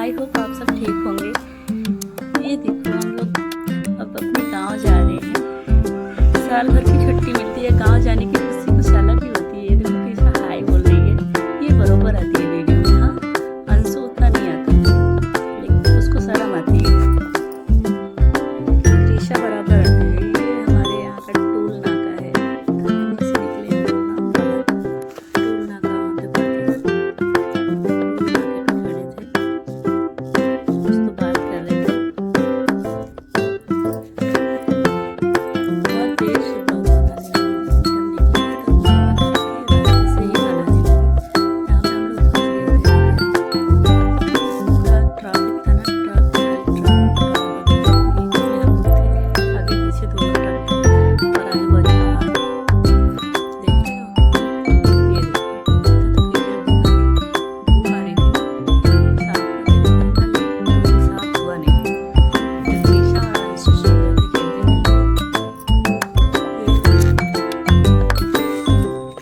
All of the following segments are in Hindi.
आई होप आप सब ठीक होंगे। ये देखो हम लोग अब अपने गांव जा रहे हैं। साल भर की छुट्टी मिलती है, गांव जाने की खुशी कुछ अलग ही होती है। ये देखो कृषा हाय बोल रही है, ये बरोबर आती है वीडियो में। हाँ, अंशु उतना नहीं आता लेकिन उसको शर्म आती है। कृषा बराबर आती है। ये हमारे यहाँ का टोल नाका है, कहीं से निकले हम लोग ना बाहर। टोल नाका वहाँ पे पड़ता है, टोल नाके पे खड़े थे, कुछ तो बात कर रहे थे। बहुत देर से लोग बनाने लगे, जब निकले थे तब से बना रखे, रास्ते से ही बनाने लगे। यहाँ पे हम लोग फंस गए थे, पूरा ट्रैफिक था ना, ट्रक बीच में हम लोग थे, आगे पीछे दोनों ट्रक और आजू बाजू पहाड़। देख रहे हो, ये देखो तो क्लियर दिखा रही, धूप आ रही थी, साफ करके दिखाया कल, तो भी साफ हुआ नहीं। कृषा और अंशु सो गए थे खेलते खेलते।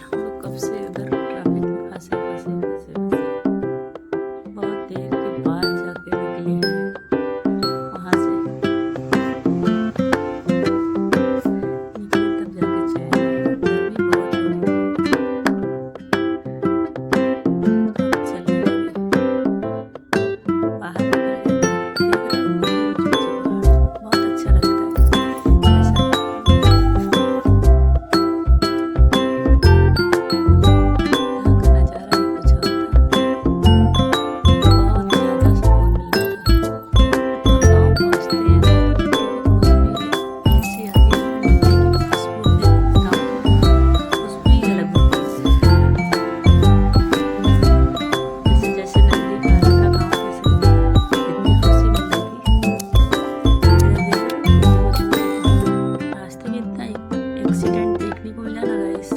हम लोग कब से उधर ट्रैफिक में फंसे बहुत देर के बाद जाके निकले हैं वहाँ से। निकले तब जाके चैन आया, गर्मी बहुत हो रही थी। अब चलने लगे, बाहर निकल गए। देख रहे हो ऊंचे ऊंचे पहाड़, बहुत अच्छा लगता है ऐसा। यहाँ का नज़ारा ही कुछ और था, बहुत ज़्यादा सुकून मिलता था। और गाँव पहुँचते हैं तो मिट्टी की खुशबू ऐसी आती है, मिट्टी की खुशबू फिर गाँव की खुशबू ही अलग होती है। जैसे जैसे नज़दीक आ रहा था गाँव, वैसे इतनी खुशी मिल रही थी। धीरे धीरे रास्ते में इतना एक्सीडेंट देखने को मिला ना गाइस,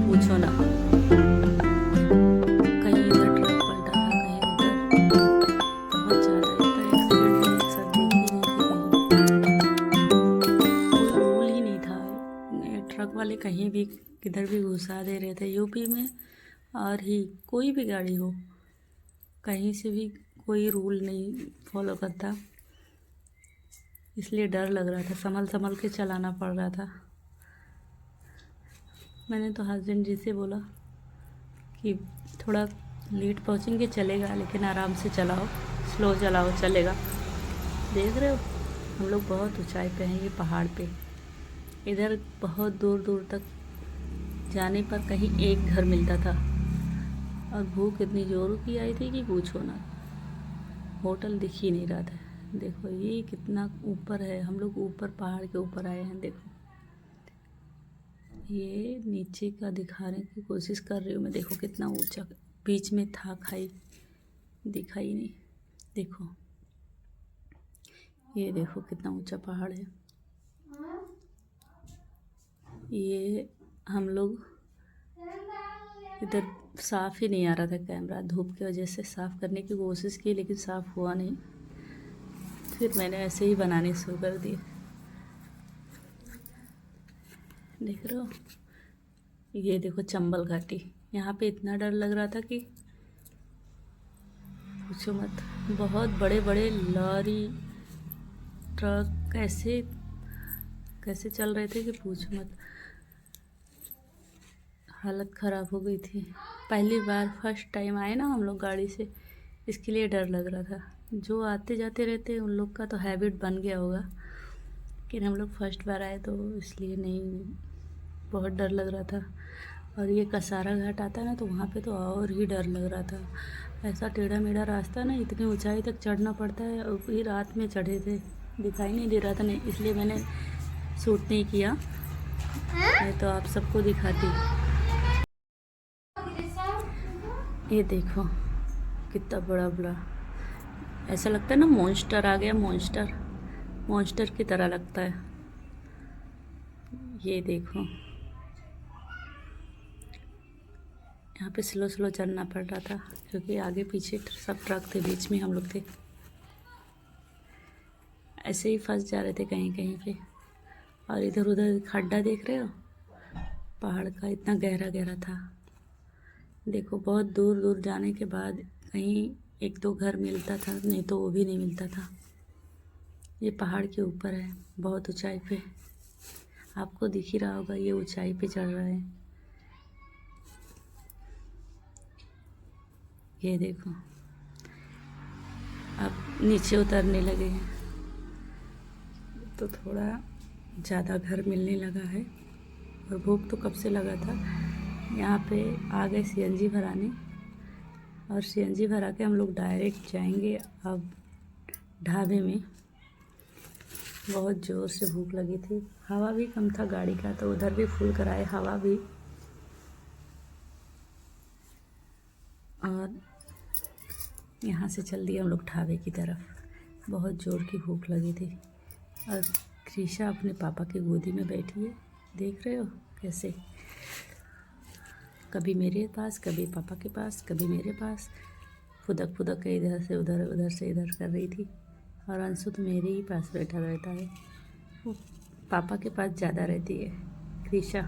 पूछो ना। कहीं इधर ट्रक पलटा था, कहीं उधर, बहुत ज़्यादा इतना एक्सीडेंट मैं एक साथ देख ही नहीं थी कहीं। कोई रूल ही नहीं था, ये ट्रक वाले कहीं भी किधर भी घुसा दे रहे थे। यूपी में और ही कोई भी गाड़ी हो, कहीं से भी कोई रूल नहीं फॉलो करता, इसलिए डर लग रहा था, संभल संभल के चलाना पड़ रहा था। मैंने तो हस्बैंड जी से बोला कि थोड़ा लेट पहुंचेंगे चलेगा, लेकिन आराम से चलाओ, स्लो चलाओ, चलेगा। देख रहे हो हम लोग बहुत ऊंचाई पे हैं, ये पहाड़ पे। इधर बहुत दूर दूर तक जाने पर कहीं एक घर मिलता था, और भूख इतनी जोरों की आई थी कि पूछो ना, होटल दिख ही नहीं रहा था। देखो ये कितना ऊपर है, हम लोग ऊपर पहाड़ के ऊपर आए हैं। देखो ये नीचे का दिखाने की कोशिश कर रही हूँ मैं, देखो कितना ऊंचा, बीच में था खाई, दिखाई नहीं। देखो ये देखो कितना ऊंचा पहाड़ है। ये हम लोग इधर साफ़ ही नहीं आ रहा था कैमरा, धूप की वजह से साफ़ करने की कोशिश की लेकिन साफ़ हुआ नहीं, फिर मैंने ऐसे ही बनाने शुरू कर दिए। देख रहे हो, ये देखो चंबल घाटी, यहाँ पे इतना डर लग रहा था कि पूछो मत। बहुत बड़े बड़े लॉरी ट्रक कैसे कैसे चल रहे थे कि पूछो मत, हालत ख़राब हो गई थी। पहली बार फर्स्ट टाइम आए ना हम लोग गाड़ी से, इसके लिए डर लग रहा था। जो आते जाते रहते हैं उन लोग का तो हैबिट बन गया होगा, लेकिन हम लोग फर्स्ट बार आए तो इसलिए नहीं, बहुत डर लग रहा था। और ये कसारा घाट आता है ना, तो वहाँ पे तो और ही डर लग रहा था। ऐसा टेढ़ा मेढ़ा रास्ता ना, इतनी ऊंचाई तक चढ़ना पड़ता है, और ये रात में चढ़े थे, दिखाई नहीं दे रहा था, नहीं इसलिए मैंने शूट नहीं किया, नहीं तो आप सबको दिखाती। ये देखो कितना बड़ा बड़ा, ऐसा लगता है ना मॉन्स्टर आ गया, मॉन्स्टर की तरह लगता है। ये देखो यहाँ पे स्लो स्लो चलना पड़ रहा था, क्योंकि आगे पीछे सब ट्रक थे, बीच में हम लोग थे, ऐसे ही फंस जा रहे थे कहीं कहीं पे। और इधर उधर खड्डा देख रहे हो, पहाड़ का इतना गहरा गहरा था। देखो बहुत दूर दूर जाने के बाद कहीं एक दो घर मिलता था, नहीं तो वो भी नहीं मिलता था। ये पहाड़ के ऊपर है, बहुत ऊंचाई पे, आपको दिख ही रहा होगा, ये ऊंचाई पे चढ़ रहा है। ये देखो अब नीचे उतरने लगे हैं, तो थोड़ा ज़्यादा घर मिलने लगा है। और भूख तो कब से लगा था। यहाँ पे आ गए सीएनजी भराने, और सीएनजी भरा के हम लोग डायरेक्ट जाएंगे अब ढाबे में। बहुत ज़ोर से भूख लगी थी, हवा भी कम था गाड़ी का, तो उधर भी फुल कराए हवा भी। और यहाँ से चल दिए हम लोग ढाबे की तरफ। बहुत ज़ोर की भूख लगी थी। और क्रिशा अपने पापा की गोदी में बैठी है, देख रहे हो कैसे, कभी मेरे पास, कभी पापा के पास, कभी मेरे पास, फुदक फुदक के इधर से उधर, उधर से इधर कर रही थी। और अंशु तो मेरे ही पास बैठा रहता है, वो पापा के पास ज़्यादा रहती है क्रिशा,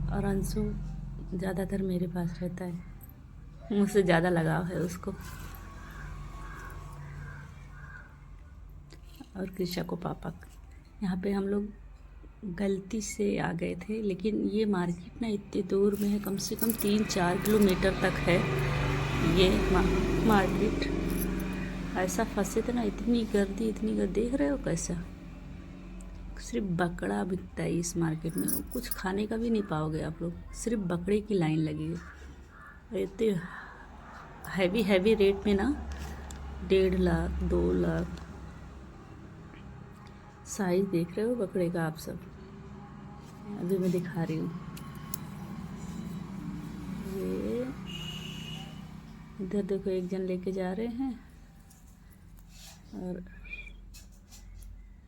और अंशु ज़्यादातर मेरे पास रहता है, मुझसे ज़्यादा लगाव है उसको। और क्रिशा को पापा। यहाँ पे हम लोग गलती से आ गए थे, लेकिन ये मार्केट ना इतनी दूर में है, कम से कम 3-4 किलोमीटर तक है ये मार्केट। ऐसा फंसे थे ना, इतनी गर्दी, देख रहे हो कैसा, सिर्फ बकरा बिकता है इस मार्केट में, कुछ खाने का भी नहीं पाओगे आप लोग, सिर्फ बकरे की लाइन लगी है। इतने हैवी रेट में ना, 1.5 लाख 2 लाख। साइज देख रहे हो बकरे का आप सब, अभी मैं दिखा रही हूँ। ये इधर देखो, एक जन लेके जा रहे हैं, और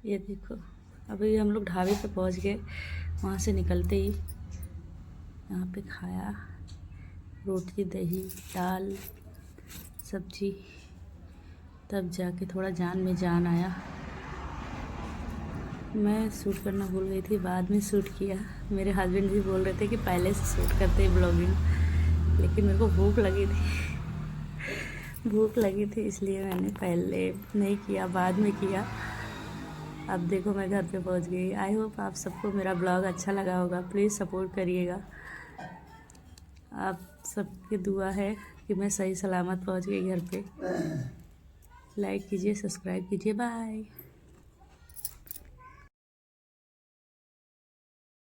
ये देखो अभी हम लोग ढाबे पे पहुँच गए। वहाँ से निकलते ही यहाँ पे खाया, रोटी दही दाल सब्जी, तब जाके थोड़ा जान में जान आया। मैं शूट करना भूल गई थी, बाद में शूट किया। मेरे हस्बैंड भी बोल रहे थे कि पहले से शूट करते हैं ब्लॉगिंग, लेकिन मेरे को भूख लगी थी इसलिए मैंने पहले नहीं किया, बाद में किया। अब देखो मैं घर पे पहुंच गई। आई होप आप सबको मेरा ब्लॉग अच्छा लगा होगा, प्लीज़ सपोर्ट करिएगा। आप सबकी दुआ है कि मैं सही सलामत पहुंच गई घर पे। लाइक कीजिए, सब्सक्राइब कीजिए, बाय।